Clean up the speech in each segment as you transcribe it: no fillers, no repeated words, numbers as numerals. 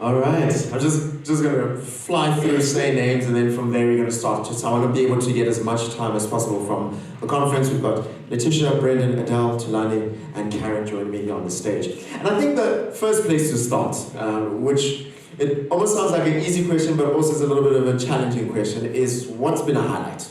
All right, I'm just going to fly through, say names, and then from there we're going to start. Just I want to be able to get as much time as possible from the conference. We've got Letitia, Brendan, Adele, Tulani, and Karen joining me here on the stage. And I think the first place to start, which it almost sounds like an easy question, but also is a little bit of a challenging question, is what's been a highlight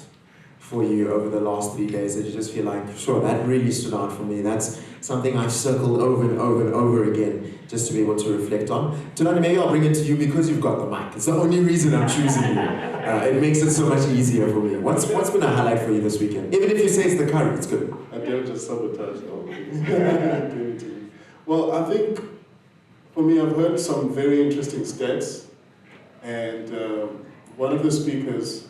for you over the last 3 days that you just feel like, sure, that really stood out for me. That's something I've circled over and over and over again just to be able to reflect on. Tulani, maybe I'll bring it to you because you've got the mic. It's the only reason I'm choosing you. It makes it so much easier for me. What's been a highlight for you this weekend? Even if you say it's the curry, it's good. I dare just sabotage all this. Well, I think for me, I've heard some very interesting stats, and one of the speakers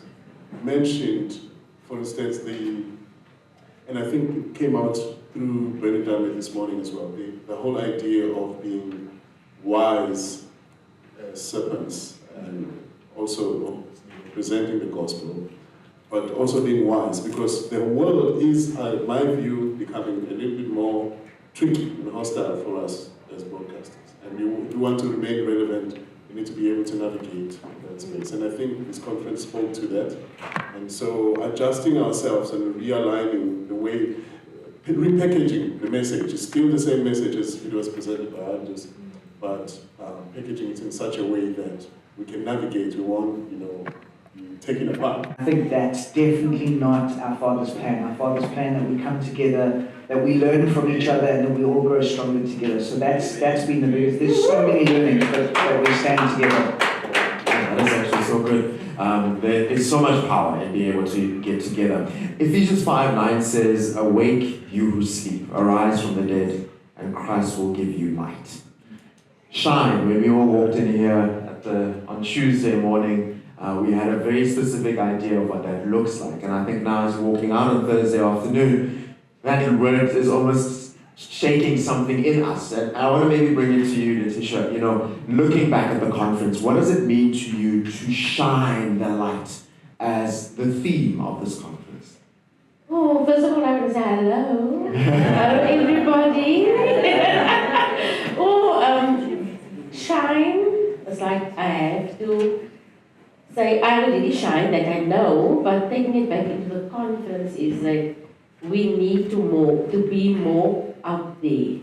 mentioned, for instance, and I think it came out through Brendan this morning as well, the whole idea of being wise serpents and also presenting the gospel, but also being wise, because the world is, in my view, becoming a little bit more tricky and hostile for us as broadcasters. And we want to remain relevant. We need to be able to navigate that space. And I think this conference spoke to that. And so adjusting ourselves and realigning the way, repackaging the message. It's still the same message as it was presented by others, but packaging it in such a way that we can navigate. We won't, be taken apart. I think that's definitely not our Father's plan. Our Father's plan that we come together, that we learn from each other, and that we all grow stronger together. So that's been the biggest. There's so many learnings that we stand together. That is actually so good. There is so much power in being able to get together. Ephesians 5:9 says, "Awake, you who sleep, arise from the dead, and Christ will give you light." Shine. When we all walked in here on Tuesday morning, we had a very specific idea of what that looks like. And I think now as we're walking out on Thursday afternoon, that word is almost shaking something in us. And I want to maybe bring it to you, Letitia, looking back at the conference, what does it mean to you to shine the light as the theme of this conference? Oh, first of all, I want to say hello. Hello, everybody. Shine. It's like I have to say, I already shine, that I know, but taking it back into the conference is that we need to be more out there.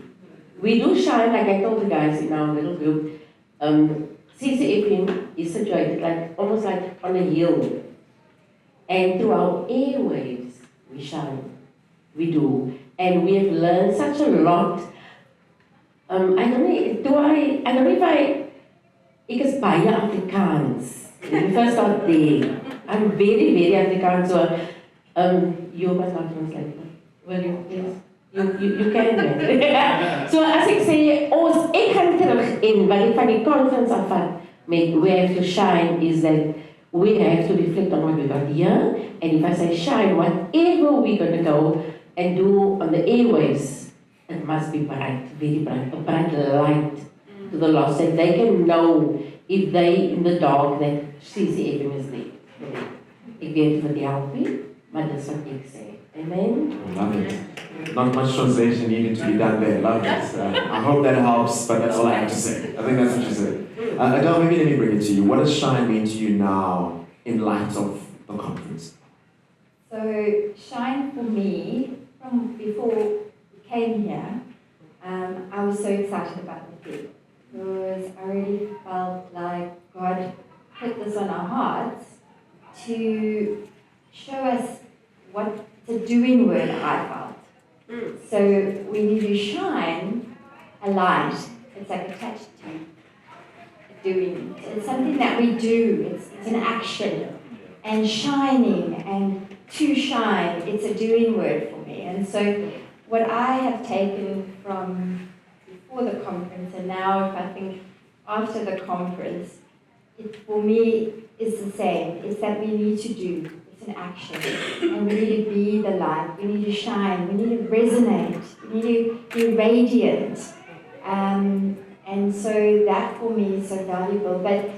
We do shine, like I told the guys in our little group, CCFM is situated almost like on a hill. And through our airwaves, we shine. We do. And we have learned such a lot. I don't know if ek is baie Afrikaans. Let me first start there. I'm very, very Afrikaans, so you must not translate. Will you, please? You can. So as ek sê, ek gaan terug in, wat ek van die conference afvat met we have to shine is that we have to reflect on what we got here, and if I say shine, whatever we're going to go and do on the airwaves, it must be bright, very bright, a bright light to the lost, that they can know if they in the dark that CCFM is there. Ek weet vir die help nie, maar dis wat ek sê. Amen? Love it. Not much translation needed to be done there. Love it. I hope that helps, but that's all I have to say. I think that's what you said. Adele, maybe let me bring it to you. What does shine mean to you now in light of the conference? So, shine for me, from before we came here, I was so excited about the theme. Because I really felt like God put this on our hearts to show us what the doing word I felt. So when you shine a light, it's like attached to doing. It's something that we do. It's an action. And shining and to shine, it's a doing word for me. And so what I have taken from before the conference, and now if I think after the conference, it for me is the same. It's that we need to do. It's an action. And we need to be the light. We need to shine. We need to resonate. We need to be radiant. And so that for me is so valuable. But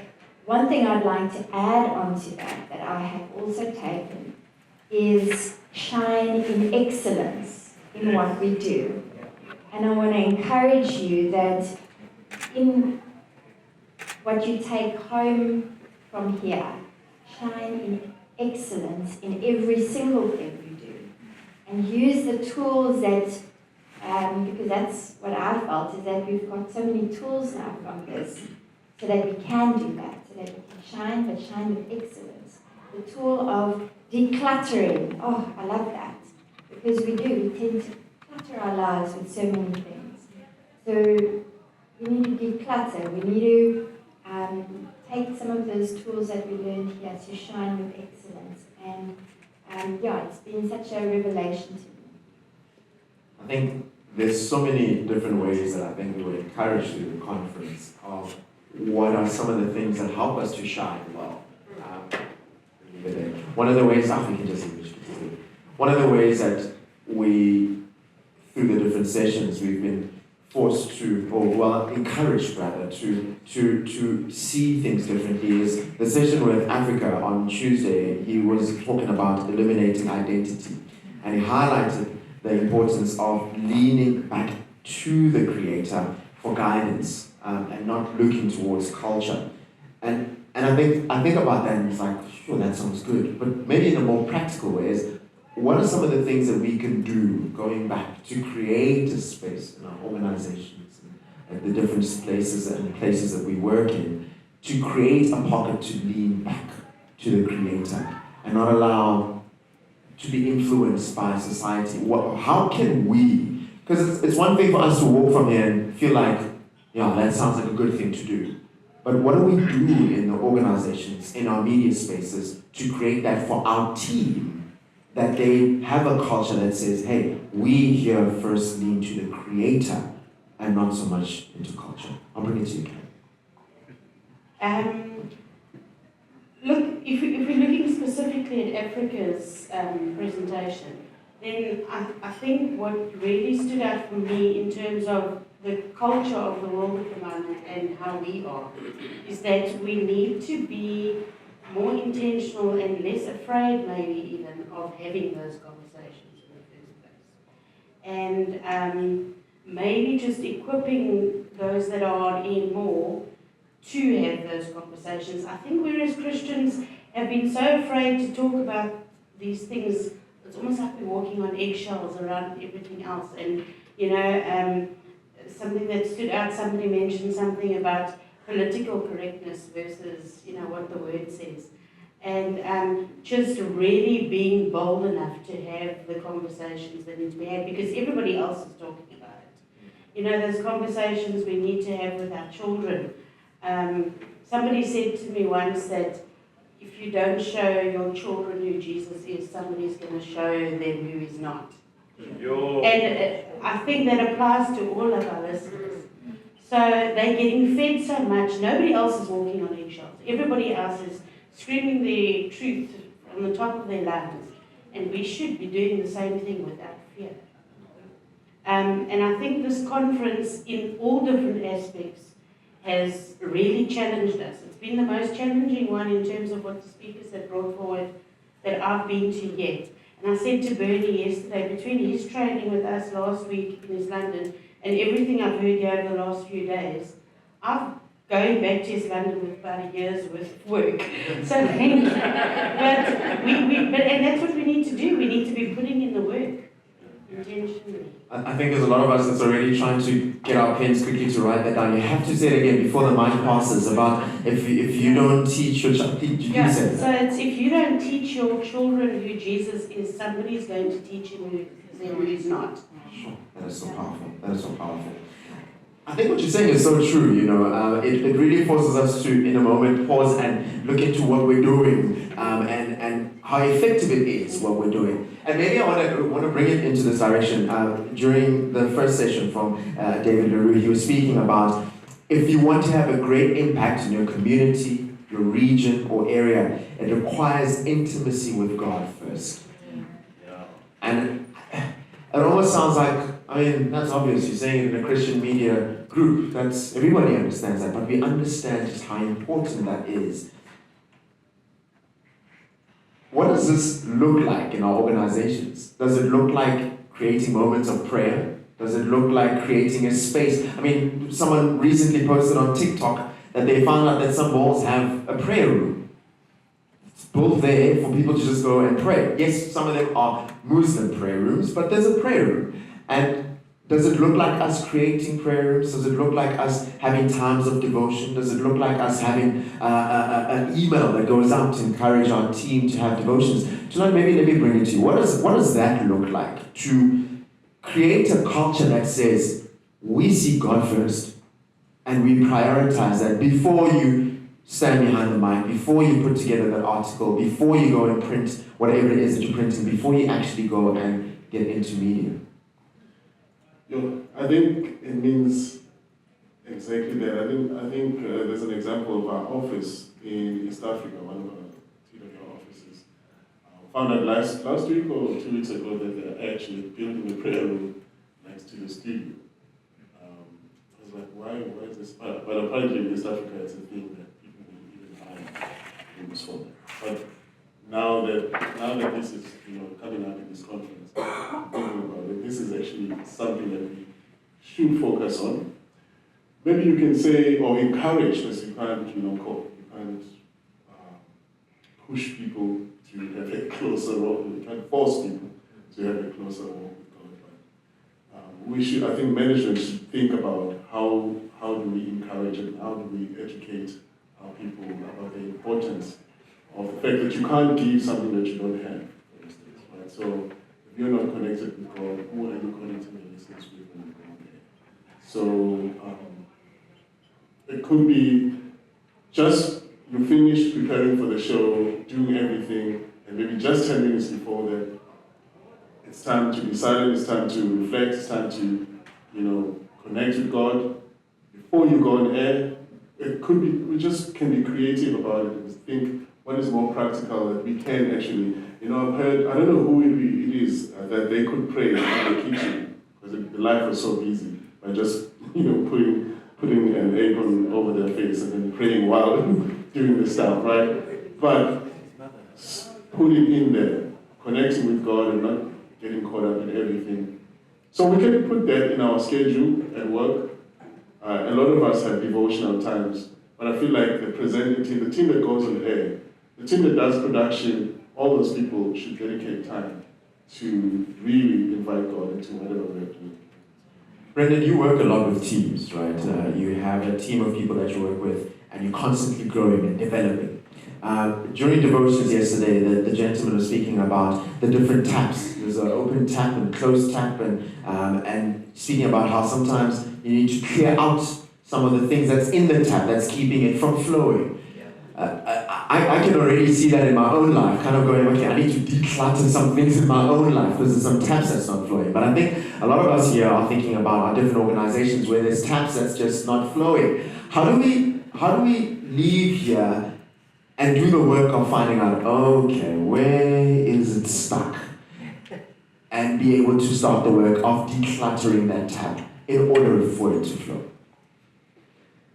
one thing I'd like to add on to that I have also taken, is shine in excellence in what we do. And I want to encourage you that in what you take home from here, shine in excellence in every single thing you do. And use the tools that, because that's what I felt, is that we've got so many tools now from this, so that we can do that, so that we can shine, but shine with excellence. The tool of decluttering, oh, I love that, because we tend to clutter our lives with so many things. So we need to declutter, we need to take some of those tools that we learned here to shine with excellence. And yeah, it's been such a revelation to me. I think there's so many different ways that I think we were encouraged through the conference of what are some of the things that help us to shine well. One of the ways, we can just one of the ways that we, through the different sessions, we've been forced to, or well, encouraged rather, to see things differently is the session with Africa on Tuesday. He was talking about eliminating identity, and he highlighted the importance of leaning back to the Creator for guidance and not looking towards culture. And I think about that and it's like, sure, that sounds good, but maybe in a more practical way is, what are some of the things that we can do going back to create a space in our organizations and the different places that we work in to create a pocket to lean back to the Creator and not allow to be influenced by society? How can we, because it's one thing for us to walk from here and feel like, yeah, that sounds like a good thing to do. But what do we do in the organizations, in our media spaces, to create that for our team? That they have a culture that says, hey, we here first lean to the Creator and not so much into culture. I'll bring it to you, Ken. Look, if we're looking specifically at Africa's presentation, then I think what really stood out for me in terms of the culture of the world at the moment and how we are, is that we need to be more intentional and less afraid maybe even of having those conversations in the first place. And maybe just equipping those that are in more to have those conversations. I think whereas Christians have been so afraid to talk about these things, it's almost like we're walking on eggshells around everything else. And, something that stood out, somebody mentioned something about political correctness versus, what the word says. And just really being bold enough to have the conversations that need to be had, because everybody else is talking about it. Those conversations we need to have with our children. Somebody said to me once that if you don't show your children who Jesus is, somebody's going to show them who he's not. And I think that applies to all of our listeners. So they're getting fed so much, nobody else is walking on eggshells. Everybody else is screaming the truth from the top of their lungs. And we should be doing the same thing without fear. And I think this conference, in all different aspects, has really challenged us. It's been the most challenging one in terms of what the speakers have brought forward that I've been to yet. And I said to Bernie yesterday, between his training with us last week in East London and everything I've heard here over the last few days, I'm going back to East London with about a year's worth of work. So thank you. But and that's what we need to do. We need to be putting in the work intentionally. I think there's a lot of us that's already trying to get our pens quickly to write that down. You have to say it again before the mic passes about if you don't teach your child. Yeah, so it's if you don't teach your children who Jesus is, somebody's going to teach him who he's not. Sure. That is so powerful. That is so powerful. I think what you're saying is so true, it really forces us to, in a moment, pause and look into what we're doing and how effective it is, what we're doing. And maybe I want to bring it into this direction. During the first session from David LaRue, he was speaking about if you want to have a great impact in your community, your region or area, it requires intimacy with God first. Yeah. And it almost sounds like, that's obvious. You're saying it in a Christian media group. Everybody understands that, but we understand just how important that is. What does this look like in our organizations? Does it look like creating moments of prayer? Does it look like creating a space? Someone recently posted on TikTok that they found out that some malls have a prayer room. It's built there for people to just go and pray. Yes, some of them are Muslim prayer rooms, but there's a prayer room. And does it look like us creating prayer rooms? Does it look like us having times of devotion? Does it look like us having an email that goes out to encourage our team to have devotions? Tonight, maybe let me bring it to you. What does that look like? To create a culture that says, we see God first, and we prioritize that before you stand behind the mic, before you put together that article, before you go and print whatever it is that you're printing, before you actually go and get into media. I think it means exactly that. I think there's an example of our office in East Africa, one of our TWR offices. Found out last week or 2 weeks ago that they're actually building a prayer room next to the studio. I was like, why is this? But apparently in East Africa it's a thing that people will even buy rooms for that. But now that this is coming up in this conference, thinking about it, this is actually something that we should focus on. Maybe you can say or encourage, as you can't push people to have a closer walk. You can't force people to have a closer walk with God. But I think management should think about how do we encourage and how do we educate our people about the importance of the fact that you can't give something that you don't have, for instance, right? So if you're not connected with God, who are you connecting your listeners with when you go there? So it could be just you finish preparing for the show, doing everything, and maybe just 10 minutes before that, it's time to be silent, it's time to reflect, it's time to, connect with God. Before you go on air, it could be, we just can be creative about it and think, what is more practical that we can actually, I've heard, I don't know who it is, that they could pray in the kitchen, because the life was so busy, by just, putting an apron over their face and then praying while doing the stuff, right? But putting in there, connecting with God and not getting caught up in everything. So we can put that in our schedule at work. A lot of us have devotional times, but I feel like the presenting team, the team that goes on air, the team that does production, all those people should dedicate time to really invite God into whatever we're doing. Brendan, you work a lot with teams, right? You have a team of people that you work with, and you're constantly growing and developing. During devotions yesterday, the gentleman was speaking about the different taps. There's an open tap and closed tap, and speaking about how sometimes you need to clear out some of the things that's in the tap that's keeping it from flowing. I can already see that in my own life, kind of going, okay, I need to declutter some things in my own life because there's some taps that's not flowing. But I think a lot of us here are thinking about our different organizations where there's taps that's just not flowing. How do we leave here and do the work of finding out, okay, where is it stuck? And be able to start the work of decluttering that tap in order for it to flow.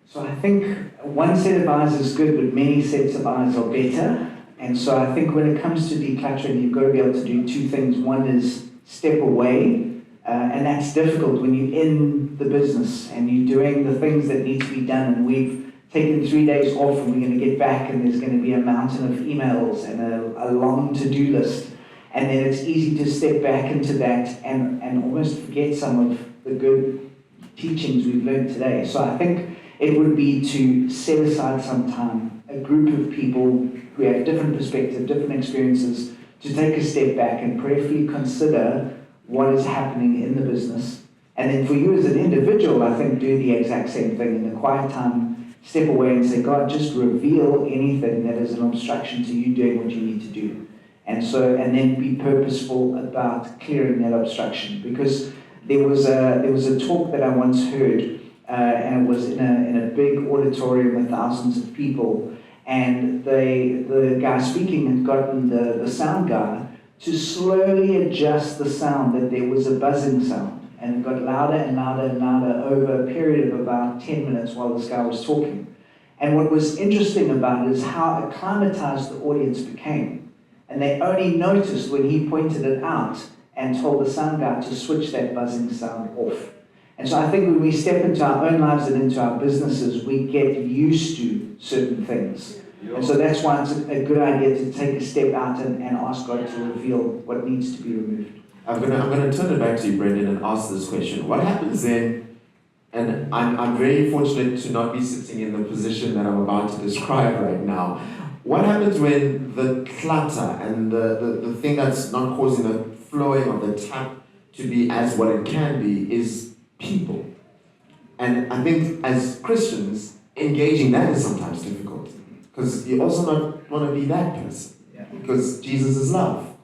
So I think one set of eyes is good, but many sets of eyes are better. And so I think when it comes to decluttering, you've got to be able to do two things. One is step away, and that's difficult when you're in the business and you're doing the things that need to be done. And we've taken 3 days off, and we're going to get back, and there's going to be a mountain of emails and a long to-do list. And then it's easy to step back into that and almost forget some of the good teachings we've learned today. So I think it would be to set aside some time, a group of people who have different perspectives, different experiences, to take a step back and prayerfully consider what is happening in the business. And then for you as an individual, I think do the exact same thing. In the quiet time, step away and say, God, just reveal anything that is an obstruction to you doing what you need to do. And then be purposeful about clearing that obstruction. Because there was a talk that I once heard, and it was in a big auditorium with thousands of people, and the guy speaking had gotten the sound guy to slowly adjust the sound, that there was a buzzing sound, and it got louder and louder and louder over a period of about 10 minutes while this guy was talking. And what was interesting about it is how acclimatized the audience became. And they only noticed when he pointed it out and told the sound guy to switch that buzzing sound off. And so I think when we step into our own lives and into our businesses, we get used to certain things. And so that's why it's a good idea to take a step out and ask God to reveal what needs to be removed. I'm gonna turn it back to you, Brendan, and ask this question. What happens then, and I'm very fortunate to not be sitting in the position that I'm about to describe right now. What happens when the clutter and the thing that's not causing the flowing of the tap to be as what it can be is people? And I think as Christians, engaging that is sometimes difficult. Because you also not want to be that person. Yeah. Because Jesus is love.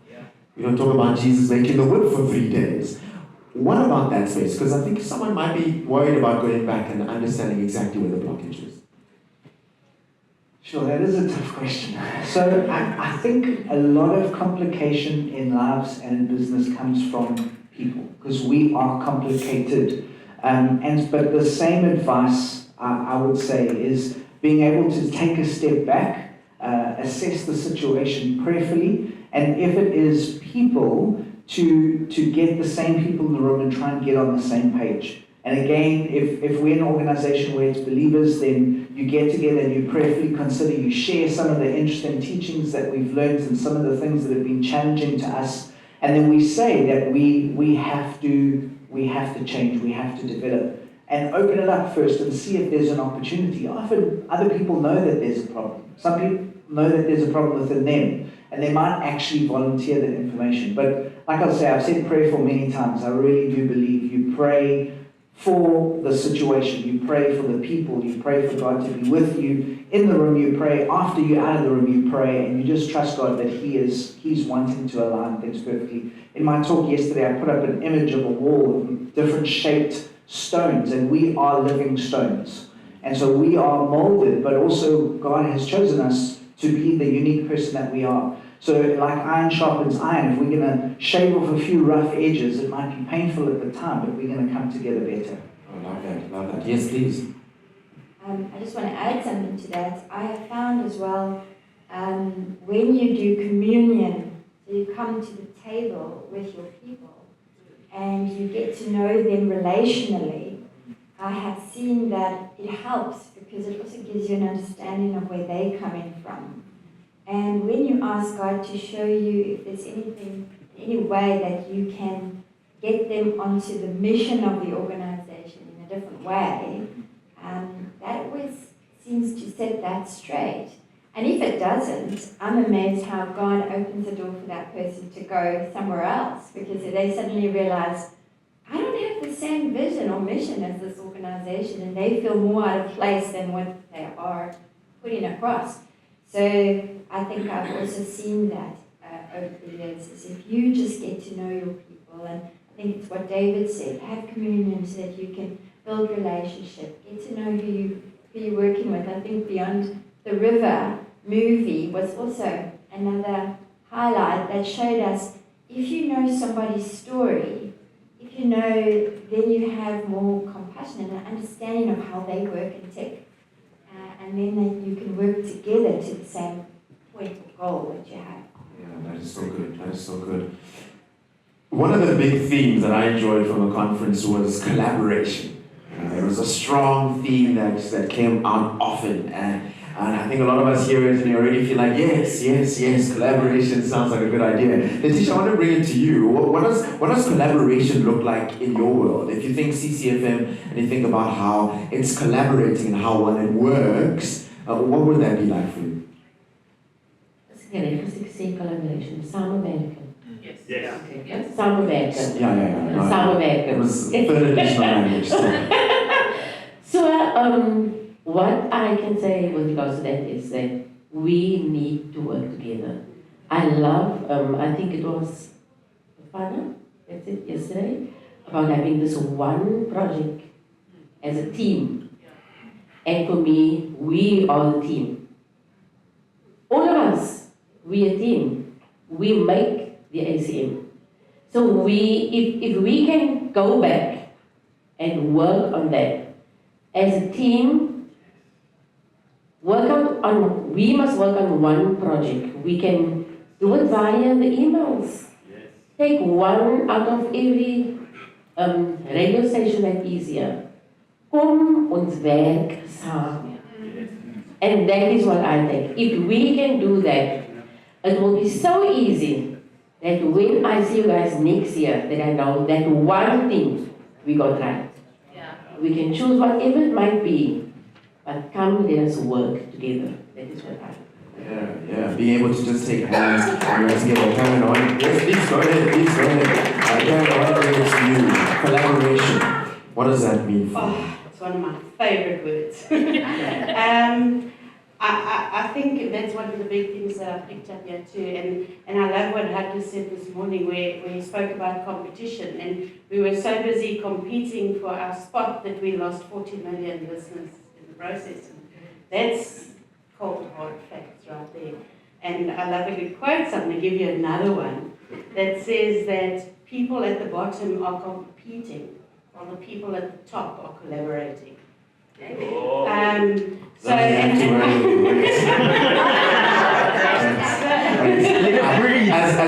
We don't talk about Jesus making the whip for 3 days. What about that space? Because I think someone might be worried about going back and understanding exactly where the blockage is. Sure, that is a tough question. So I think a lot of complication in lives and in business comes from people, because we are complicated. But the same advice I would say is being able to take a step back, assess the situation prayerfully, and if it is people, to get the same people in the room and try and get on the same page. And again, if we're an organization where it's believers, then you get together and you prayerfully consider, you share some of the interesting teachings that we've learned and some of the things that have been challenging to us. And then we say that we have to change, we have to develop. And open it up first and see if there's an opportunity. Often other people know that there's a problem. Some people know that there's a problem within them, and they might actually volunteer that information. But like I say, I've said prayer for many times. I really do believe you pray for the situation, you pray for the people, you pray for God to be with you in the room, you pray after you're out of the room, you pray, and you just trust God that He's wanting to align things perfectly. In my talk yesterday, I put up an image of a wall of different shaped stones, and we are living stones. And so we are molded, but also God has chosen us to be the unique person that we are. So like iron sharpens iron, if we're going to shave off a few rough edges, it might be painful at the time, but we're going to come together better. Oh, love that. Yes, please. I just want to add something to that. I have found as well, when you do communion, so you come to the table with your people, and you get to know them relationally, I have seen that it helps because it also gives you an understanding of where they're coming from. And when you ask God to show you if there's any way that you can get them onto the mission of the organization in a different way, that always seems to set that straight. And if it doesn't, I'm amazed how God opens the door for that person to go somewhere else, because they suddenly realize, I don't have the same vision or mission as this organization, and they feel more out of place than what they are putting across. So I think I've also seen that over the years, is if you just get to know your people, and I think it's what David said, have communion so that you can build relationship, get to know who you're working with. I think Beyond the River movie was also another highlight that showed us, if you know somebody's story, if you know, then you have more compassion and an understanding of how they work and tick. And then you can work together to the same point of goal that you have. Yeah, that is so good. That is so good. One of the big themes that I enjoyed from the conference was collaboration. There was a strong theme that came out often, and I think a lot of us hear it and you already feel like, yes, collaboration sounds like a good idea. Letitia, I want to bring it to you. What does collaboration look like in your world? If you think CCFM and you think about how it's collaborating and how well it works, what would that be like for you? Say collaboration, samenwerken. Yes. Okay. Samenwerken. Yeah. Samenwerken. It was third additional language. So, what I can say with regards to that is that we need to work together. I love, I think it was Fana, that's it, yesterday, about having this one project as a team. And for me, we are the team. All of us, we a team. We make the ACM. So if we can go back and work on that as a team, we must work on one project. We can do it via the emails. Take one out of every radio station that is here. Kom ons werk saam. And that is what I think. If we can do that, it will be so easy that when I see you guys next year, that I know that one thing we got right. We can choose whatever it might be, but come let us work together. That is what I think. Yeah. Being able to just take hands and work together. Karen, yes, please go ahead. Karen, I want to bring it to you. Collaboration. What does that mean for you? Oh, it's one of my favorite words. I think that's one of the big things that I picked up here too, and I love what Hudler said this morning where he spoke about competition, and we were so busy competing for our spot that we lost 40 million listeners in the process. And that's cold hard facts right there. And I love a good quote, so I'm going to give you another one that says that people at the bottom are competing while the people at the top are collaborating. As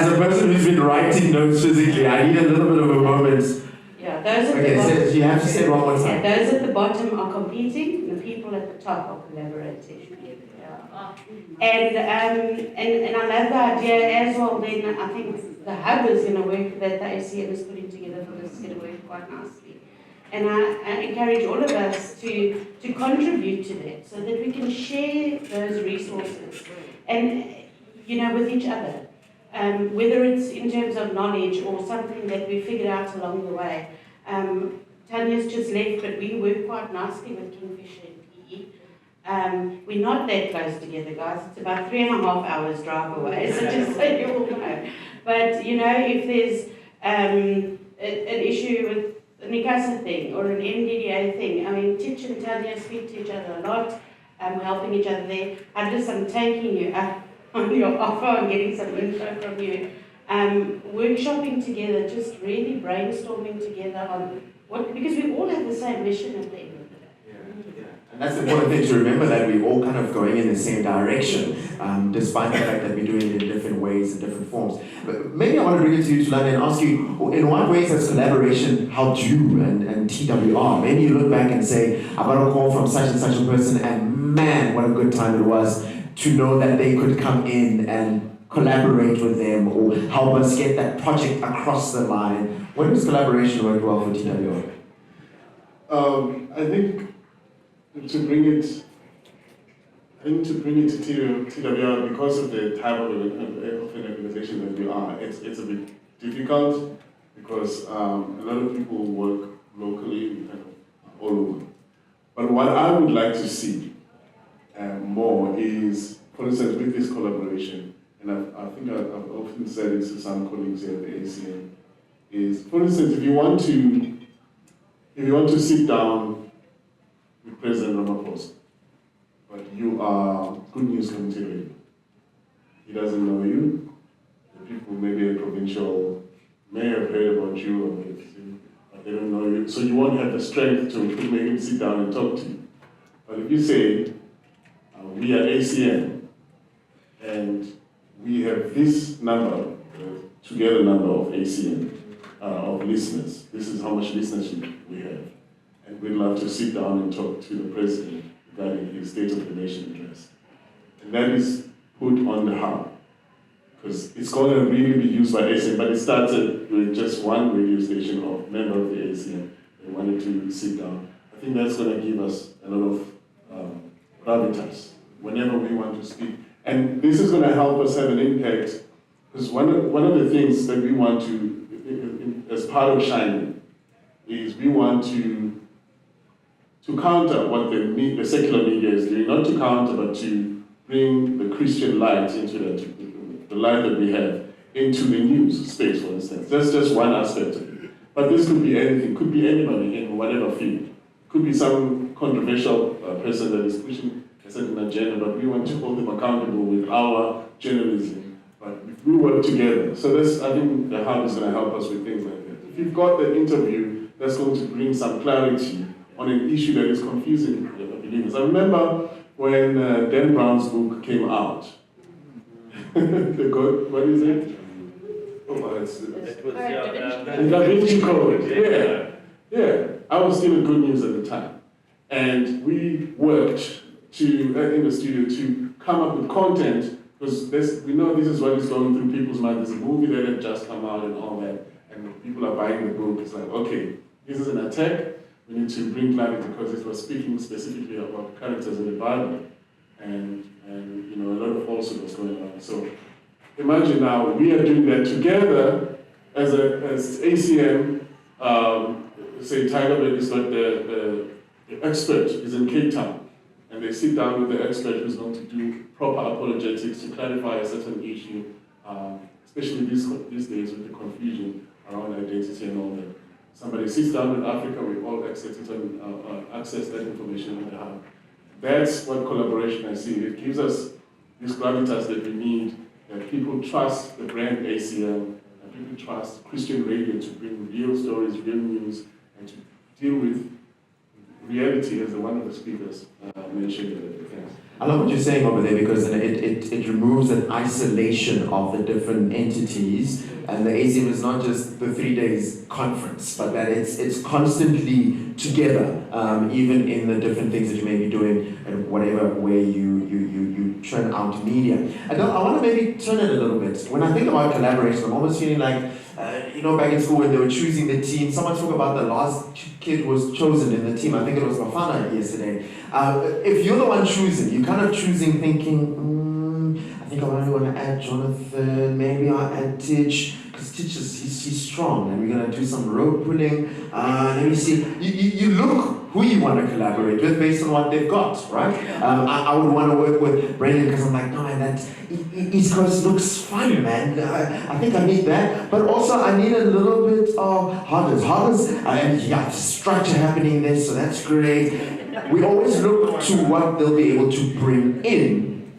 a person who's been writing notes physically, I need a little bit of a moment. Yeah, those at Okay, the bottom. so you have to say it one more time. Those at the bottom are competing, and the people at the top are collaborating. And I love the idea as well. Then I think the hub is going to work that the ACM is putting together for this is going to work quite nicely. And I encourage all of us to contribute to that so that we can share those resources and, with each other. Whether it's in terms of knowledge or something that we figured out along the way. Tanya's just left, but we work quite nicely with Kingfisher and PE. We're not that close together, guys. It's about 3.5 hours drive away, so just so you all know. But, if there's an issue with an ICASA thing or an MDDA thing, Titch and Tanya speak to each other a lot, helping each other there. I'm taking you up on your offer and getting some info from you. Workshopping together, just really brainstorming together on because we all have the same mission at the end of the day. And that's the important thing to remember, that we're all kind of going in the same direction, despite the fact that we're doing it in different ways and different forms. But maybe I want to bring it to you, Tulane, and ask you, in what ways has collaboration helped you and TWR? Maybe you look back and say, I got a call from such and such a person, and man, what a good time it was to know that they could come in and collaborate with them or help us get that project across the line. When does collaboration work well for TWR? I think to bring it to TWR, because of the type of an organization that we are, it's a bit difficult because a lot of people work locally, kind of all over. But what I would like to see more is, for instance, with this collaboration, and I think I've often said this to some colleagues here at the ACM, is, for instance, if you want to sit down with President Ramaphosa, but you are Good News Committee Radio. He doesn't know you. The people maybe a provincial may have heard about you, or but they don't know you. So you won't have the strength to make him sit down and talk to you. But if you say, we are ACM, and we have this number, together number of ACM, of listeners. This is how much listenership we have. And we'd love to sit down and talk to the President regarding his State of the Nation address. And that is put on the hub, because it's going to really be used by ACM, but it started with just one radio station of member of the ACM. They wanted to sit down. I think that's going to give us a lot of gravitas whenever we want to speak. And this is going to help us have an impact, because one of the things that we want to, as part of Shining, is we want to counter what the secular media is doing, not to counter, but to bring the Christian light into the light that we have into the news space, for instance. That's just one aspect of it. But this could be anything, could be anybody in whatever field. Could be some controversial person that is pushing a certain agenda, but we want to hold them accountable with our journalism. But if we work together, so I think the hub is going to help us with things like that. If you've got the interview, that's going to bring some clarity on an issue that is confusing believers. I remember when Dan Brown's book came out. What is it? Oh, it's, It was the Da Vinci Code. Yeah. I was still in Good News at the time. And we worked in the studio to come up with content, because we know this is what is going through people's minds. There's a movie that had just come out and all that, and people are buying the book. It's like, okay, this is an attack. We need to bring clarity, because it was speaking specifically about characters in the Bible, and you know, a lot of falsehood was going on. So imagine now we are doing that together as ACM. Say Tigerbird is not the expert, is in Cape Town, and they sit down with the expert who's going to do proper apologetics to clarify a certain issue, especially these days with the confusion around identity and all that. Somebody sits down in Africa, we all access it and access that information in the hub. That's what collaboration I see. It gives us this gravitas that we need, that people trust the brand ACM, and people trust Christian radio to bring real stories, real news, and to deal with reality, as one of the speakers mentioned. I love what you're saying over there, because it removes an isolation of the different entities, and the ACM is not just the 3 days conference, but that it's constantly together, even in the different things that you may be doing and whatever way you churn out media. And I want to maybe turn it a little bit. When I think about collaboration, I'm almost feeling like, back in school when they were choosing the team, someone spoke about the last kid was chosen in the team. I think it was Bafana yesterday. If you're the one choosing, you're kind of choosing thinking, I think I only want to add Jonathan, maybe I'll add Titch, because Titch he's strong, and we're going to do some rope pulling. Let me see. You look who you want to collaborate with based on what they've got, right? I would want to work with Brendan, because I'm like, no man, that East Coast looks fun, man. I think I need that. But also I need a little bit of Harvard's, and structure happening there, so that's great. We always look to what they'll be able to bring in,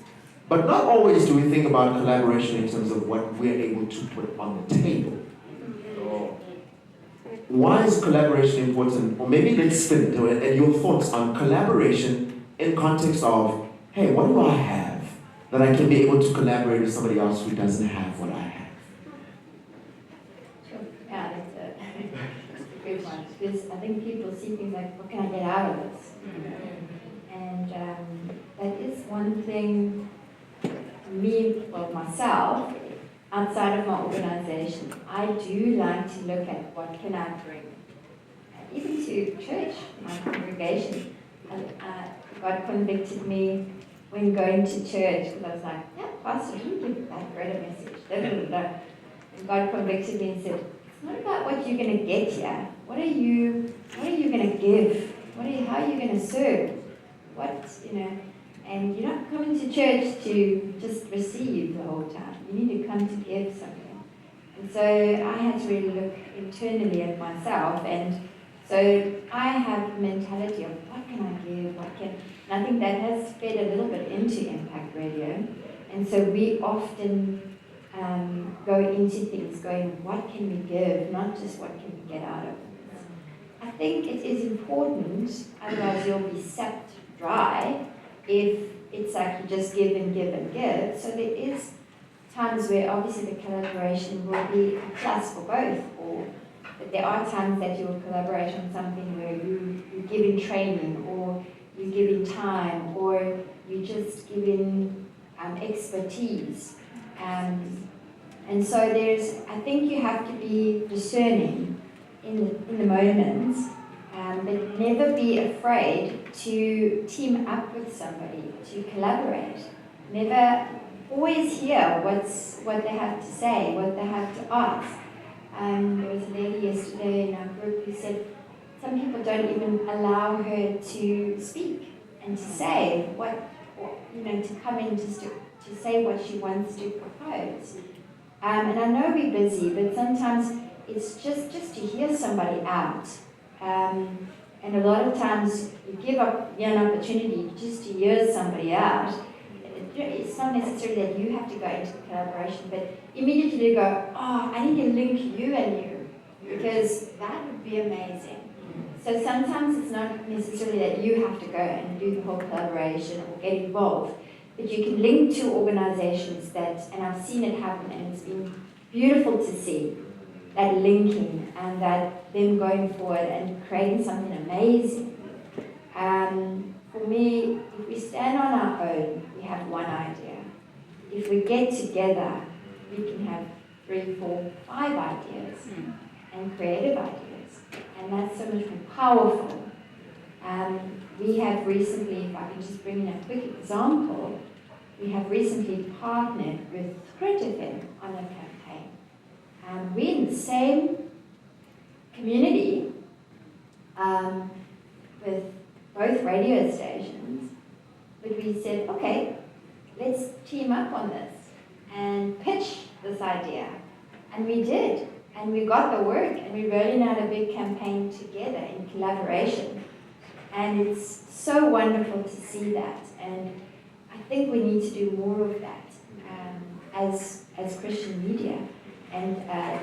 but not always do we think about collaboration in terms of what we're able to put on the table. Why is collaboration important? Or maybe let's spin it, and your thoughts on collaboration in context of, hey, what do I have that I can be able to collaborate with somebody else who doesn't have what I have? Sure. Yeah, that's a good one. Because I think people see things like, what can I get out of this? And that is one thing, myself, outside of my organization, I do like to look at what can I bring, even to church, my congregation. God convicted me when going to church, because I was like, yeah, Pastor, you give that great a message. And God convicted me and said, it's not about what you're going to get here. What are you going to give? How are you going to serve? And you're not coming to church to just receive the whole time. You need to come to give something. And so I had to really look internally at myself. And so I have a mentality of what can I give, and I think that has fed a little bit into Impact Radio. And so we often go into things going, what can we give, not just what can we get out of it. I think it is important, otherwise you'll be sapped dry if it's like you just give and give and give. So there is times where obviously the collaboration will be a plus for both, but there are times that you'll collaborate on something where you give in training, or you give in time, or you just give in expertise. And so I think you have to be discerning in the moments, but never be afraid to team up with somebody, to collaborate. Never always hear what they have to say, what they have to ask. There was a lady yesterday in our group who said some people don't even allow her to speak and to say to come in just to say what she wants to propose. And I know we're busy, but sometimes it's just to hear somebody out. And a lot of times you give up an opportunity just to hear somebody out. It's not necessarily that you have to go into the collaboration, but immediately you go, I need to link you and you, because that would be amazing. So sometimes it's not necessarily that you have to go and do the whole collaboration or get involved, but you can link two organizations and I've seen it happen, and it's been beautiful to see that linking and that them going forward and creating something amazing. For me, if we stand on our own, we have one idea. If we get together, we can have 3, 4, 5 ideas and creative ideas. And that's so much more powerful. We have recently, if I can just bring in a quick example, we have recently partnered with Grit FM on a campaign. We're in the same community with both radio stations, but we said, okay, let's team up on this and pitch this idea. And we did, and we got the work, and we're rolling out a big campaign together in collaboration. And it's so wonderful to see that, and I think we need to do more of that as Christian media. And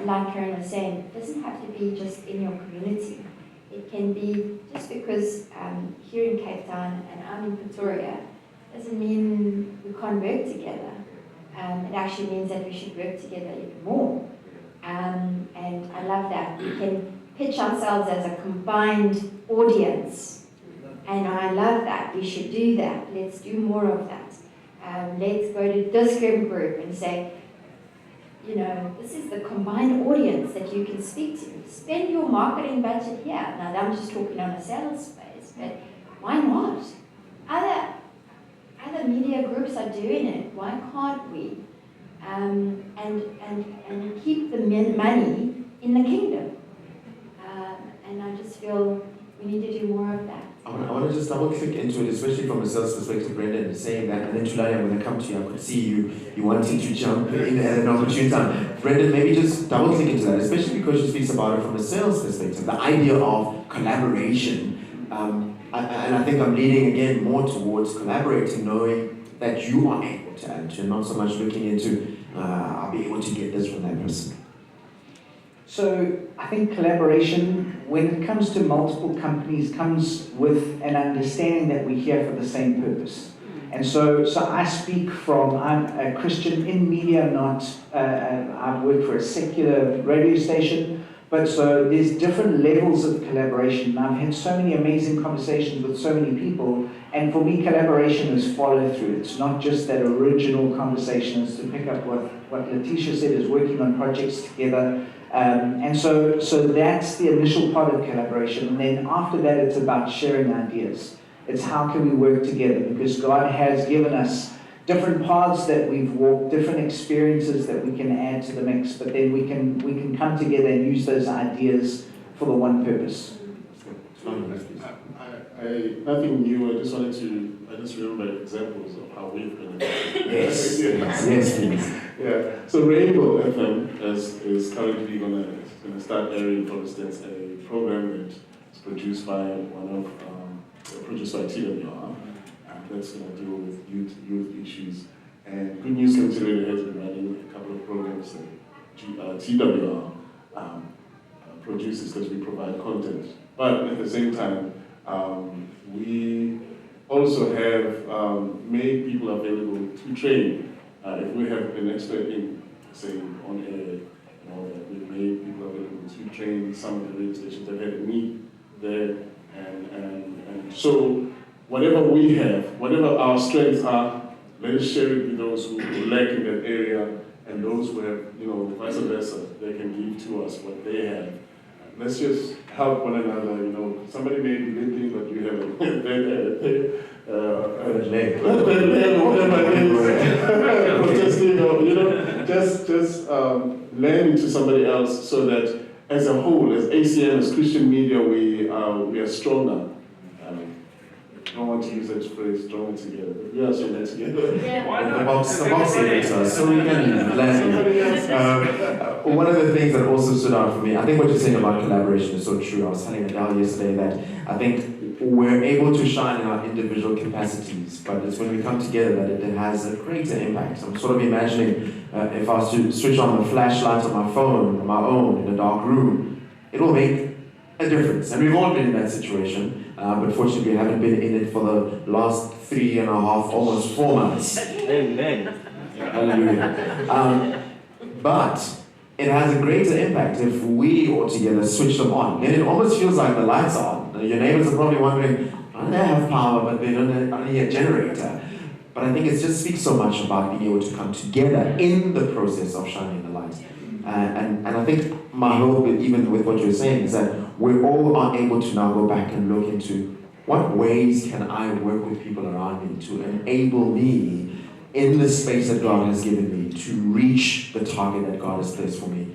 like Karen was saying, it doesn't have to be just in your community. It can be just because here in Cape Town and I'm in Pretoria doesn't mean we can't work together. It actually means that we should work together even more. And I love that. We can pitch ourselves as a combined audience. And I love that. We should do that. Let's do more of that. Let's go to this group and say, you know, this is the combined audience that you can speak to. Spend your marketing budget here. Now, I'm just talking on a sales space, but why not? Other media groups are doing it. Why can't we? And keep the money in the kingdom. And I just feel we need to do more of that. I want to just double click into it, especially from a sales perspective, Brendan, saying that, and then Tulani, I'm going to come to you. I could see you wanting to jump in at an opportune time. Brendan, maybe just double click into that, especially because she speaks about it from a sales perspective, the idea of collaboration. And I think I'm leaning again more towards collaborating, knowing that you are able to add to, not so much looking into, I'll be able to get this from that person. So I think collaboration, when it comes to multiple companies, comes with an understanding that we're here for the same purpose. And so I speak from, I'm a Christian in media, not, I work for a secular radio station, but so there's different levels of collaboration. I've had so many amazing conversations with so many people, and for me collaboration is follow through. It's not just that original conversation. It's to pick up what Letitia said, is working on projects together. And so that's the initial part of collaboration. And then after that, it's about sharing ideas. It's how can we work together, because God has given us different paths that we've walked, different experiences that we can add to the mix, but then we can come together and use those ideas for the one purpose. Nothing new. I just remember examples of how we've been. Yes, yes. Yeah. So Rainbow FM is currently going to start airing, for instance, a program that is produced by TWR, and that's going to deal with youth issues. And Good News Community Radio has been running a couple of programs that TWR produces because we provide content. But at the same time, we also have made people available to train. If we have an expert in, say, on air, that we've made people available to train some of the radio stations that had a need there. And so whatever we have, whatever our strengths are, let us share it with those who lack in that area, and those who have, vice versa, they can give to us what they have. Let's just help one another. Somebody may be limping, but you have a just lend into somebody else, so that as a whole, as ACM, as Christian media, we are stronger. I don't want to use that phrase, stronger together, but we are stronger together. Yeah. Why not? The box editor, so we can one of the things that also stood out for me, I think what you're saying about collaboration is so true. I was telling Adele yesterday that I think we're able to shine in our individual capacities, but it's when we come together that it has a greater impact. I'm sort of imagining if I was to switch on the flashlight on my phone on my own in a dark room, it will make a difference. And we've all been in that situation. But fortunately, we haven't been in it for the last 3.5, almost 4 months. Amen. Hallelujah. But it has a greater impact if we all together switch them on. Then it almost feels like the lights are on. Your neighbors are probably wondering, why do they have power but they don't have only a generator? But I think it just speaks so much about being able to come together in the process of shining the light. And I think my hope, even with what you're saying, is that we all are able to now go back and look into what ways can I work with people around me to enable me in the space that God has given me to reach the target that God has placed for me,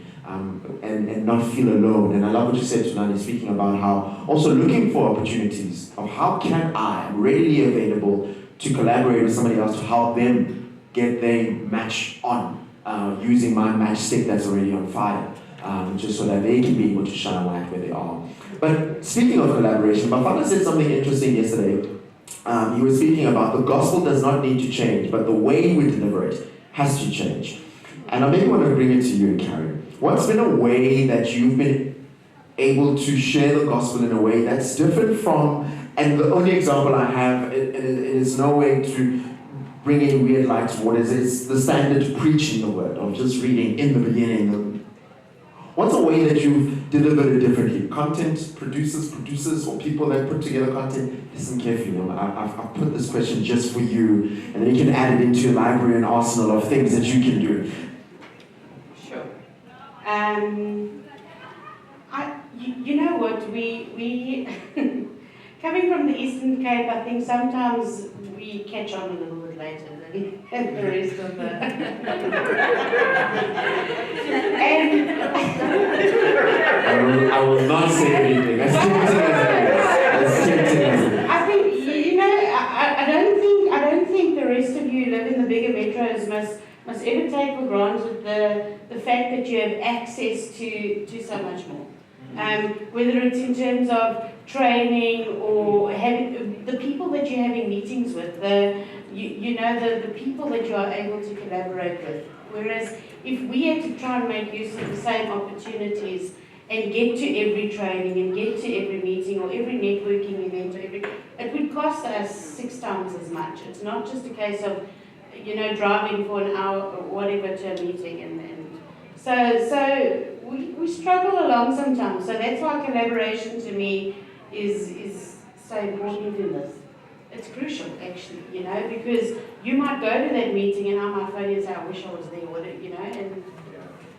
and not feel alone. And I love what you said tonight, speaking about how also looking for opportunities of how can I readily available to collaborate with somebody else to help them get their match on, using my matchstick that's already on fire, just so that they can be able to shine a light where they are. But speaking of collaboration, my father said something interesting yesterday. He was speaking about the gospel does not need to change, but the way we deliver it has to change. And I maybe want to bring it to you, Karen. What's been a way that you've been able to share the gospel in a way that's different from, and the only example I have, it is no way to bring any weird light to what is, it's the standard preaching the word, of just reading in the beginning. What's a way that you've delivered it differently? Content producers, or people that put together content? Listen carefully. I've put this question just for you, and then you can add it into your library and arsenal of things that you can do. Sure. You know what, we coming from the Eastern Cape, I think sometimes we catch on a little bit later than the rest of the... and I will not say anything. As tempting as it is. I think, I don't think the rest of you live in the bigger metros must ever take for granted the fact that you have access to so much more. Whether it's in terms of training or having the people that you're having meetings with, the people that you are able to collaborate with. Whereas if we had to try and make use of the same opportunities and get to every training and get to every meeting or every networking event, it would cost us 6 times as much. It's not just a case of, driving for an hour or whatever to a meeting, and so we struggle along sometimes. So that's why collaboration to me is so important in this. It's crucial, actually, because you might go to that meeting and I might phone you and say, I wish I was there, and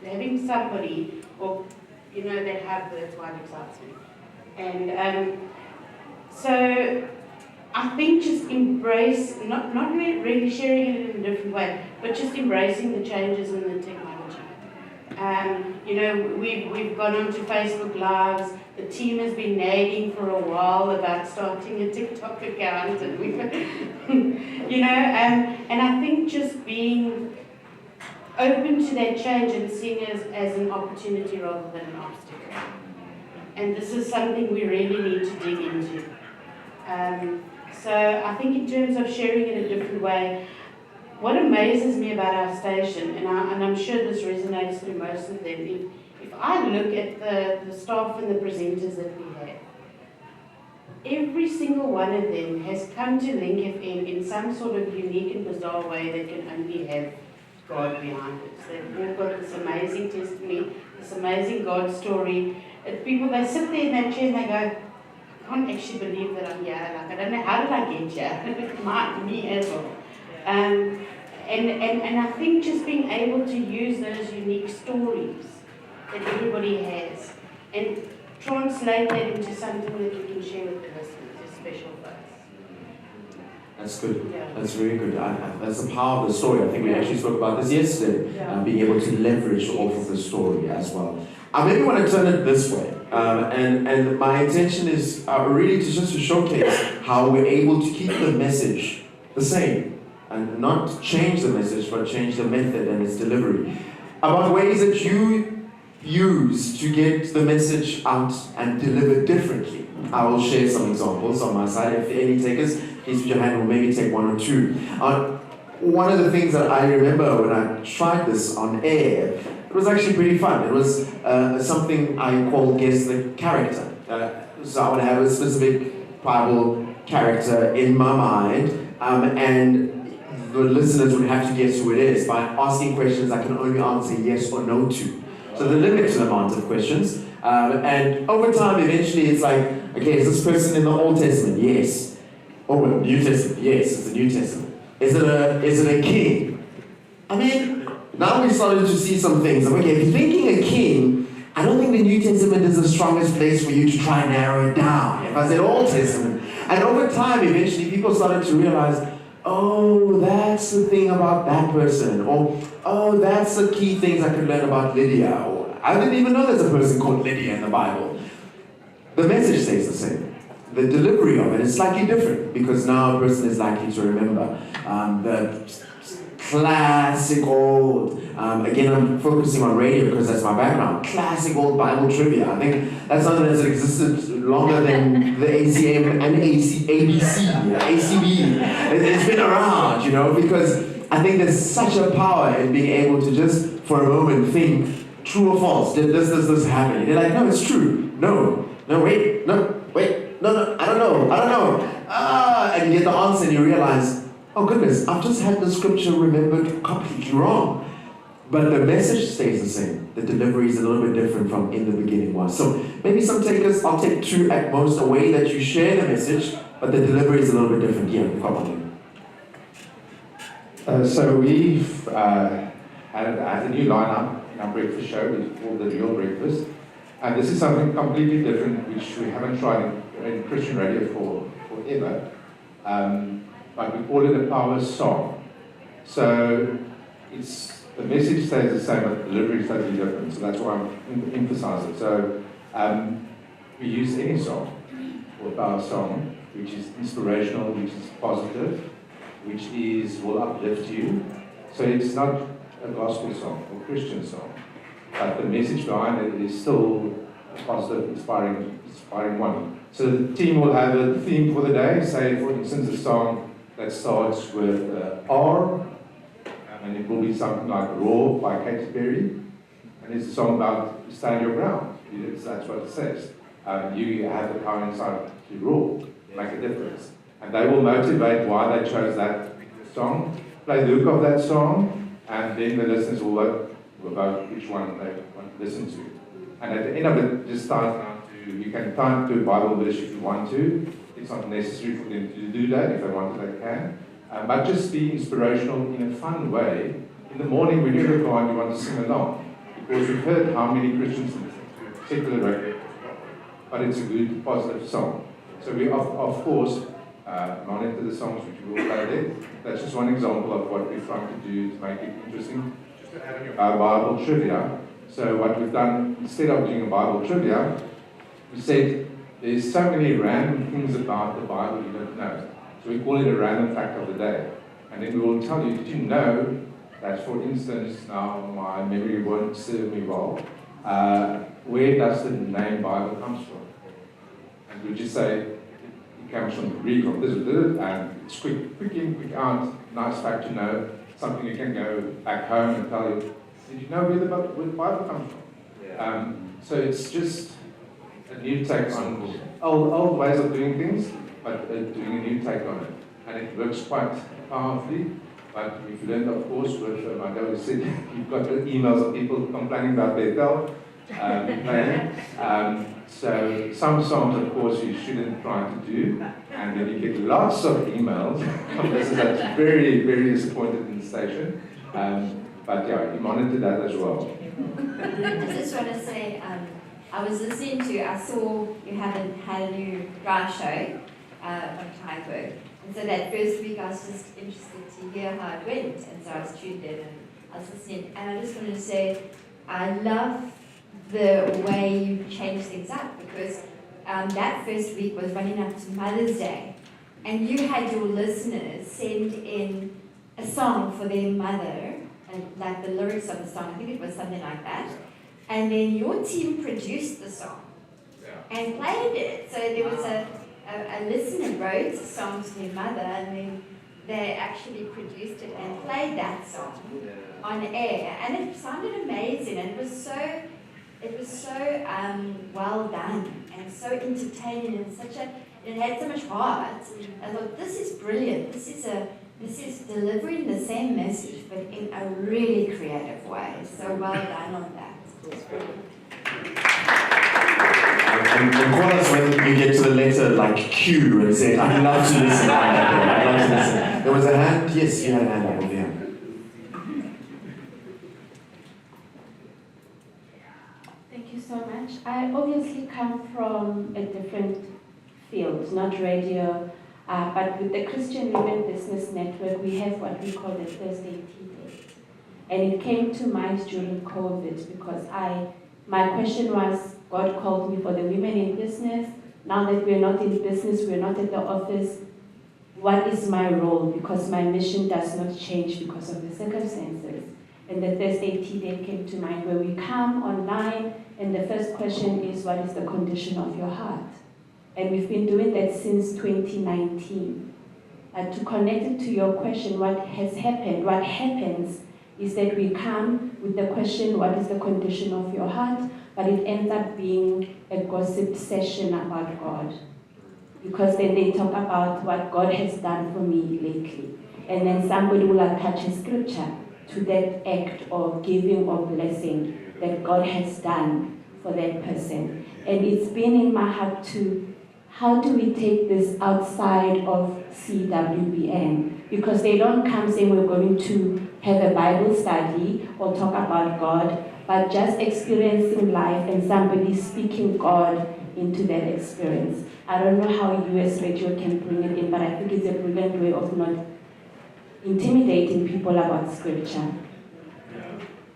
having somebody, or, that have that's what excites me. And so I think just embrace, not really sharing it in a different way, but just embracing the changes in the technology. We've gone onto Facebook Lives. The team has been nagging for a while about starting a TikTok account, and we've, and I think just being open to that change and seeing it as an opportunity rather than an obstacle. And this is something we really need to dig into. So I think in terms of sharing it a different way, what amazes me about our station, and I'm sure this resonates through most of them, if I look at the staff and the presenters that we have, every single one of them has come to Link FM in some sort of unique and bizarre way that can only have God behind it. So they've all got this amazing testimony, this amazing God story. People, they sit there in that chair and they go, I can't actually believe that I'm here. Like, I don't know, how did I get here? Me as well. And I think just being able to use those unique stories that everybody has and translate that into something that you can share with the listeners is special for us. That's good. Yeah. That's very good. That's the power of the story. I think we actually spoke about this yesterday, Yeah. Being able to leverage off of the story as well. I maybe want to turn it this way, and my intention is really just to showcase how we're able to keep the message the same, and not change the message, but change the method and its delivery. About ways that you use to get the message out and deliver differently. I will share some examples on my side. If any takers, please put your hand, we'll maybe take 1 or 2. One of the things that I remember when I tried this on air, it was actually pretty fun. It was something I called Guess the Character. So I would have a specific Bible character in my mind, and the listeners would have to guess who it is by asking questions I can only answer yes or no to. So the limit to the amount of questions. And over time, eventually it's like, okay, is this person in the Old Testament? Yes. Oh, New Testament? Yes, it's the New Testament. Is it a king? I mean, now we started to see some things. Okay, if you're thinking a king, I don't think the New Testament is the strongest place for you to try and narrow it down. If I said Old Testament. And over time, eventually, people started to realize, oh, that's the thing about that person. Or, oh, that's the key things I could learn about Lydia. Or, I didn't even know there's a person called Lydia in the Bible. The message stays the same. The delivery of it is slightly different because now a person is likely to remember the classic old, again I'm focusing on radio because that's my background, classic old Bible trivia. I think that's something that's existed longer than the ACM and ABC, ACB. It's been around, you know, because I think there's such a power in being able to just for a moment think, true or false, did this happen? You're like, no, it's true. No, wait, no, I don't know. And you get the answer and you realize, oh goodness, I've just had the scripture remembered completely wrong. But the message stays the same. The delivery is a little bit different from in the beginning was. So maybe some takers, I'll take two at most, a way that you share the message, but the delivery is a little bit different. Yeah, come on. So we've had a new lineup in our breakfast show. We called the Real Breakfast. And this is something completely different, which we haven't tried in Christian radio forever. But we call it a power song. So the message stays the same, but the delivery is totally different. So that's why I'm emphasizing it. So we use any song, or power song, which is inspirational, which is positive, which will uplift you. So it's not a gospel song or Christian song, but the message behind it is still a positive, inspiring one. So the team will have a theme for the day. Say, for instance, a song that starts with R, and it will be something like Raw by Katy Perry, and it's a song about stand your ground. That's what it says. You have the power inside to roar, make a difference. And they will motivate why they chose that song, play the hook of that song, and then the listeners will vote which one they want to listen to. And at the end of it, just start down to, you can type to a Bible verse if you want to. It's not necessary for them to do that. If they want to, they can. But just be inspirational in a fun way. In the morning when you're in the car and you want to sing along. Because we've heard how many Christians listen to secular radio, but it's a good, positive song. So we, of course, monitor the songs which we will play there. That's just one example of what we're trying to do to make it interesting. Just to add on your Bible trivia. So what we've done, instead of doing a Bible trivia, we said there's so many random things about the Bible you don't know. So we call it a random fact of the day. And then we will tell you, did you know that, for instance, now my memory won't serve me well, where does the name Bible comes from? And we just say, it comes from the Greek of this, and it's quick in, quick out, nice fact to know, something you can go back home and tell you, did you know where the Bible comes from? Yeah. So it's just a new take on old ways of doing things, but doing a new take on it. And it works quite powerfully. But we've learned, of course, with my dad said, you've got emails of people complaining about their bell playing. So some songs, of course, you shouldn't try to do. And then you get lots of emails. This is very, very disappointed in the station. But yeah, you monitor that as well. I just want to say, I was listening to, I saw you had a new drive show on Tyburg. And so that first week I was just interested to hear how it went. And so I was tuned in and I was listening. And I just wanted to say, I love the way you change things up, because that first week was running up to Mother's Day. And you had your listeners send in a song for their mother, and like the lyrics of the song, I think it was something like that. And then your team produced the song and played it. So there was a listener wrote a song to their mother, and then they actually produced it and played that song on air. And it sounded amazing, and it was so well done and so entertaining, and it had so much heart. I thought, this is brilliant. This is delivering the same message, but in a really creative way. So well done on that. And call us when you get to the letter like Q and say, I'd love to listen. I'd love to listen. There was a hand. Yes, you had a hand up over there. Thank you so much. I obviously come from a different field, not radio, but with the Christian Women Business Network, we have what we call the Thursday Tea Date. And it came to mind during COVID because my question was, God called me for the women in business. Now that we're not in business, we're not at the office, what is my role? Because my mission does not change because of the circumstances. And the Thursday Tea Day came to mind where we come online and the first question is, what is the condition of your heart? And we've been doing that since 2019. To connect it to your question, what has happened, what happens is that we come with the question, what is the condition of your heart? But it ends up being a gossip session about God. Because then they talk about what God has done for me lately. And then somebody will attach a scripture to that act of giving or blessing that God has done for that person. And it's been in my heart to, how do we take this outside of CWBN? Because they don't come saying we're going to have a Bible study or talk about God, but just experiencing life and somebody speaking God into that experience. I don't know how US radio can bring it in, but I think it's a brilliant way of not intimidating people about scripture.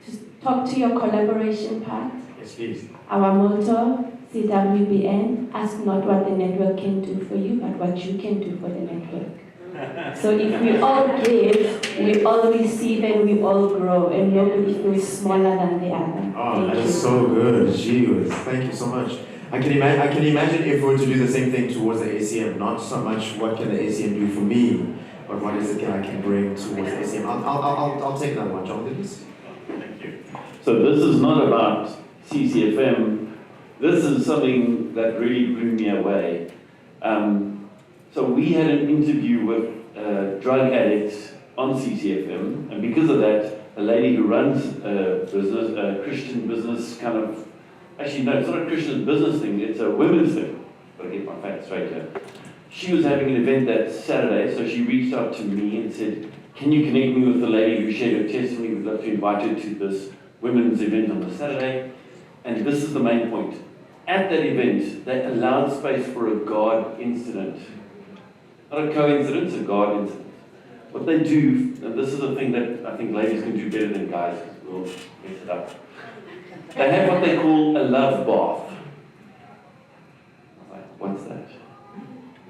To talk to your collaboration part. Yes, please. Our motto, CWBN, ask not what the network can do for you, but what you can do for the network. So if we all give, we all receive and we all grow, and nobody feels smaller than the other. Oh, that is so good. Gee whiz. Thank you so much. I can imagine if we were to do the same thing towards the ACM, not so much what can the ACM do for me, but what is it that I can bring towards the ACM. I'll take that one, John, please. Thank you. So this is not about CCFM. This is something that really blew me away. So we had an interview with drug addicts on CCFM, and because of that, a lady who runs a business, a Christian business kind of, actually no, it's not a Christian business thing, it's a women's thing. Gotta get my facts straight here. She was having an event that Saturday, so she reached out to me and said, can you connect me with the lady who shared her testimony? We'd love to invite her to this women's event on the Saturday. And this is the main point. At that event, they allowed space for a God incident. Not a coincidence, a God incident. What they do, and this is the thing that I think ladies can do better than guys, because we'll mess it up. They have what they call a love bath. I was like, what's that?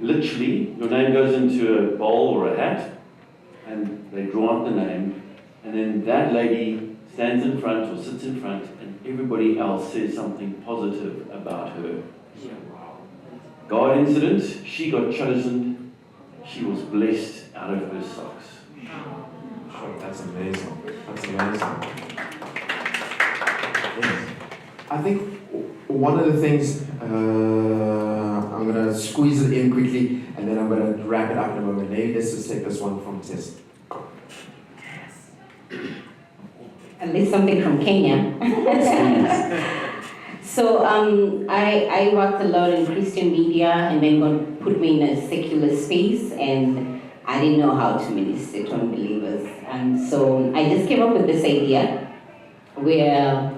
Literally, your name goes into a bowl or a hat, and they draw out the name, and then that lady stands in front or sits in front, and everybody else says something positive about her. God incident, she got chosen. She was blessed out of her socks. Oh, that's amazing. That's amazing. Yes. I think one of the things, I'm going to squeeze it in quickly, and then I'm going to wrap it up in a moment. Let's just take this one from Tess. At least something from Kenya. So I worked a lot in Christian media, and then God put me in a secular space, and I didn't know how to minister to unbelievers. And so I just came up with this idea where,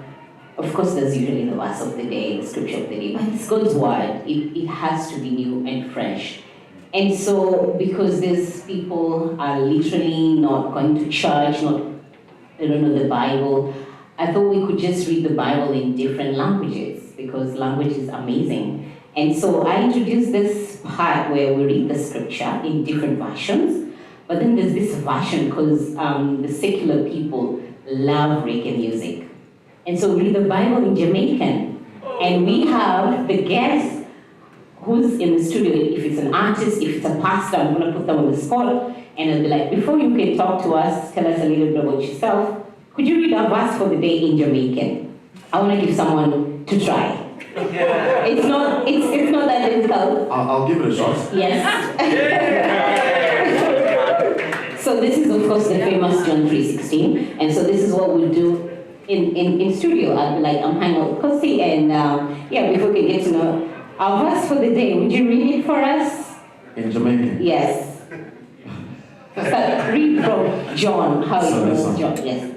of course, there's usually the verse of the day, the scripture of the day, but it's God's word. It has to be new and fresh. And so because these people are literally not going to church, they don't know the Bible, I thought we could just read the Bible in different languages, because language is amazing. And so I introduced this part where we read the scripture in different versions, but then there's this version because the secular people love reggae music. And so we read the Bible in Jamaican, and we have the guest who's in the studio, if it's an artist, if it's a pastor, I'm gonna put them on the spot, and I'll be like, before you can talk to us, tell us a little bit about yourself, could you read a verse for the day in Jamaican? I want to give someone to try. It's not that difficult. I'll give it a shot. Yes. So this is of course the famous John 3:16, and so this is what we'll do. in studio. I'll be like, I'm hanging out with Kgosi, and yeah, before we can get to know our verse for the day, would you read it for us? In Jamaican. Yes. So read from John, how it So this goes, one. John, yes.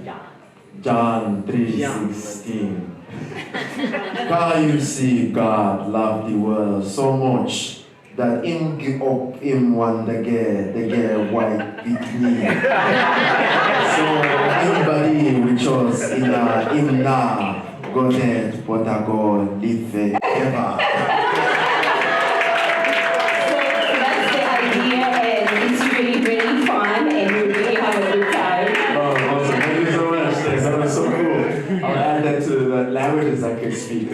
John 3:16. How you see God loved the world so much that him give up him one the girl white bikini. So anybody which was in him now go dead, but I go live forever. That's the idea, and it's really, really fun, and we really have a good time. Oh, awesome. Thank you so much. Thanks. That was so cool. I'll add that to the languages I can speak.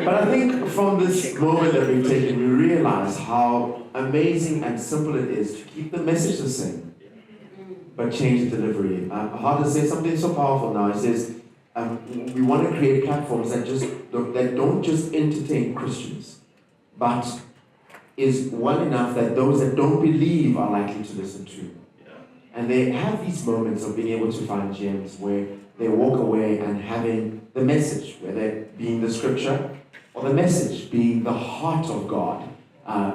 But I think from this moment that we've taken, we realize how amazing and simple it is to keep the message the same, but change the delivery. How to say something so powerful now? It says, we want to create platforms that don't just entertain Christians, but is well enough that those that don't believe are likely to listen to. And they have these moments of being able to find gems where they walk away and having the message, whether it being the scripture or the message being the heart of God,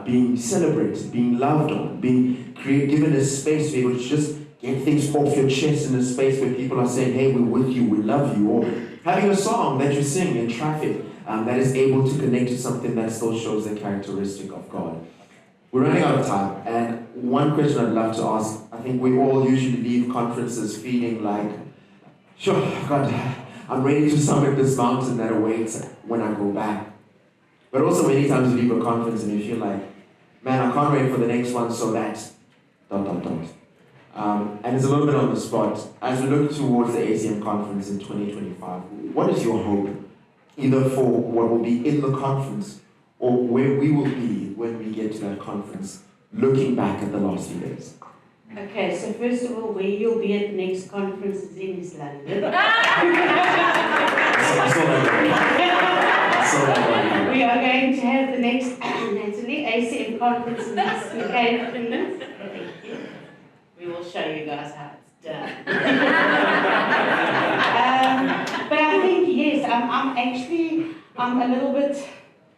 being celebrated, being loved on, being given a space to be able to just get things off your chest in a space where people are saying, hey, we're with you, we love you, or having a song that you sing in traffic that is able to connect to something that still shows the characteristic of God. We're running out of time, and one question I'd love to ask, I think we all usually leave conferences feeling like, sure, God, I'm ready to summit this mountain that awaits when I go back. But also many times you leave a conference and you feel like, man, I can't wait for the next one so that, ... And it's a little bit on the spot. As we look towards the ACM conference in 2025, what is your hope, either for what will be in the conference or where we will be when we get to that conference, looking back at the last few days? Okay, so first of all, where you'll be at the next conference is in East London. We are going to have the next Natalie ACM conference in this UK, Finland. Thank you. We will show you guys how it's done. But I think yes,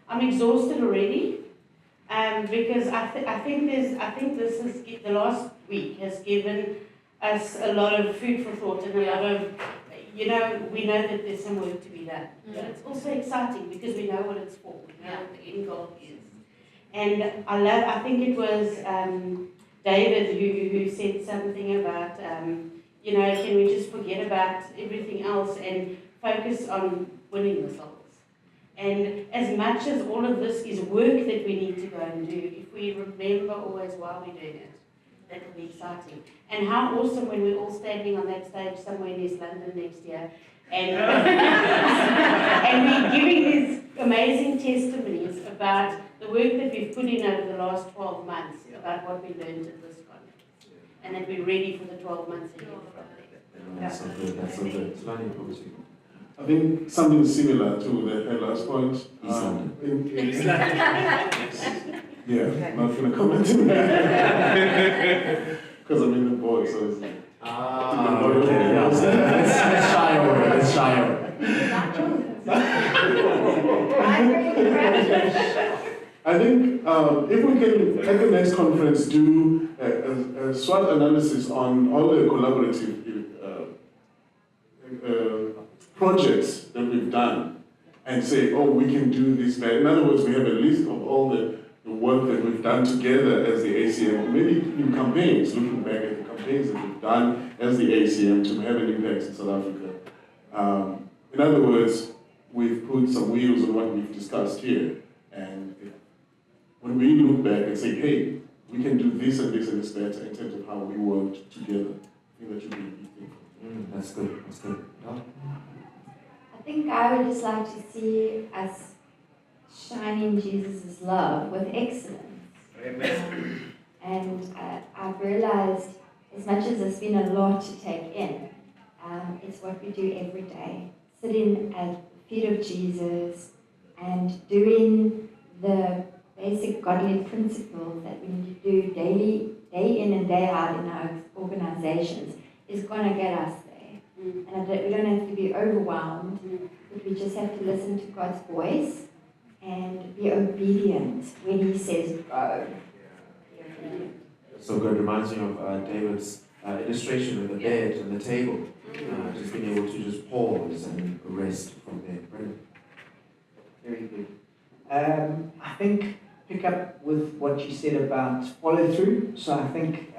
I'm exhausted already, because I think the last week has given us a lot of food for thought and a lot of, we know that there's some work to be done. But it's also exciting because we know what it's for, we know what the end goal is. And I think it was David who said something about, can we just forget about everything else and focus on winning the souls? And as much as all of this is work that we need to go and do, if we remember always why we're doing it, that will be exciting. And how awesome when we're all standing on that stage somewhere in East London next year and, and we're giving these amazing testimonies about the work that we've put in over the last 12 months, about what we learned at this conference, and that we're ready for the 12 months ahead from there. That's so good, that's so good. Learning from you. I think something similar to her last point. East London. Yeah, not going to comment on that. Because I'm in the board, so it's like... okay, yeah. Let's shy over, let's shy over. I think if we can, at the next conference, do a SWOT analysis on all the collaborative projects that we've done and say, oh, we can do this better. In other words, we have a list of all the work that we've done together as the ACM, maybe in campaigns, looking back at the campaigns that we've done as the ACM to have an impact in South Africa. In other words, we've put some wheels on what we've discussed here. And when we look back and say, hey, we can do this and this and this better in terms of how we worked together, I think that should be a big thing. That's good, that's good. Yeah. I think I would just like to see us shining Jesus' love with excellence. Amen. And I've realized, as much as it's been a lot to take in, it's what we do every day. Sitting at the feet of Jesus and doing the basic godly principles that we need to do daily, day in and day out in our organizations is going to get us there. And we don't have to be overwhelmed, but we just have to listen to God's voice and be obedient when He says go. Be obedient. So good. Reminds me of David's illustration of the bed and the table. Just being able to just pause and rest from there. Brilliant. Very good. I think pick up with what you said about follow through. So I think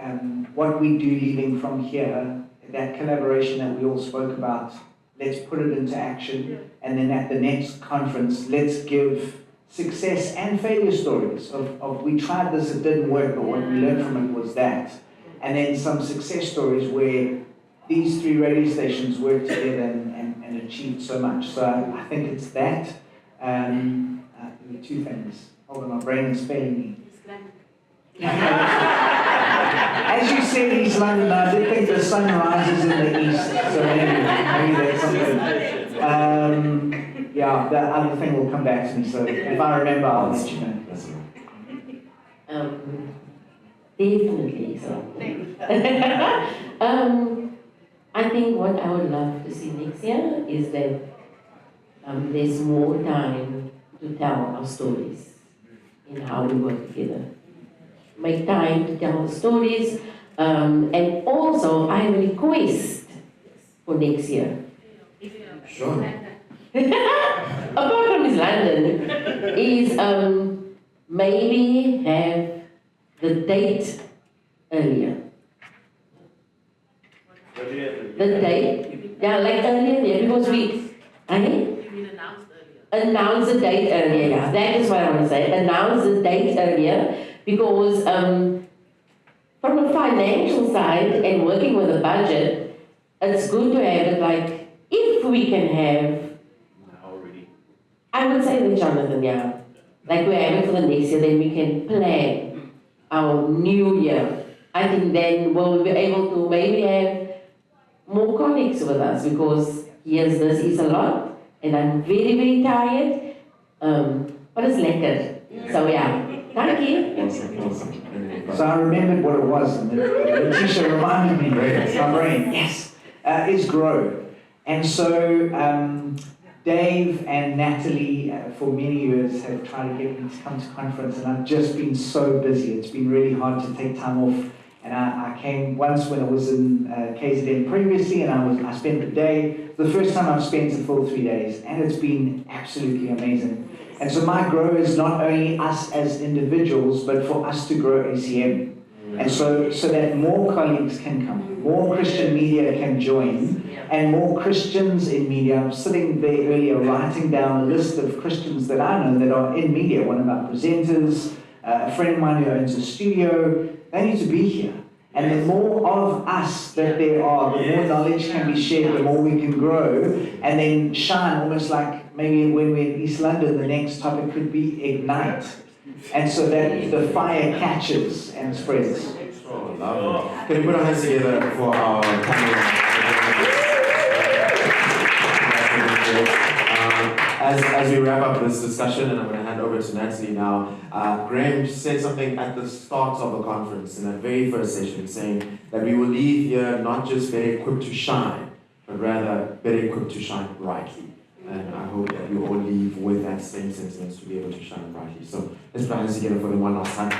what we do leaving from here, that collaboration that we all spoke about, let's put it into action. And then at the next conference, let's give success and failure stories of we tried this, it didn't work, but what we learned from it was that. And then some success stories where these 3 radio stations worked together and achieved so much. So I think it's that. There were 2 things. Hold on, my brain is failing me. As you said, East London, I did think the sun rises in the east, so maybe that's something. Yeah, the other thing will come back to me, so if I remember, I'll let you know. Definitely so. I think what I would love to see next year is that there's more time to tell our stories in how we work together. Make time to tell the stories, and also I have a request for next year. Sure. Apart from Miss London, is maybe have the date earlier. The date, yeah, like earlier there, because we, announce the date earlier, yeah, that is what I want to say, announce the date earlier, because from a financial side and working with a budget, it's good to have it like, if we can have, I would say that Jonathan, yeah, like we have it for the next year, then we can plan our new year. I think then we'll be able to maybe have more colleagues with us, because yes, this is a lot, and I'm very, very tired, but it's lekker. So yeah, thank you. Awesome. So I remembered what it was, and Letitia reminded me, my brain, yes, is grow. And so Dave and Natalie, for many years, have tried to get me to come to conference, and I've just been so busy. It's been really hard to take time off. And I came once when I was in KZN previously, and I spent the day. The first time I've spent a full 3 days, and it's been absolutely amazing. And so my grow is not only us as individuals, but for us to grow ACM. And so that more colleagues can come, more Christian media can join, and more Christians in media. I'm sitting there earlier writing down a list of Christians that I know that are in media. One of our presenters, a friend of mine who owns a studio, they need to be here. And the more of us that there are, the more knowledge can be shared, the more we can grow, and then shine, almost like maybe when we're in East London, the next topic could be ignite. And so that the fire catches and spreads. Oh, lovely. Can we put our hands together for our panel? As we wrap up this discussion, and I'm going to hand over to Natalie now, Graham said something at the start of the conference in the very first session, saying that we will leave here not just better equipped to shine, but rather better equipped to shine brightly. And I hope that you all leave with that same sentiment to be able to shine brightly. So let's put our hands together for them one last time.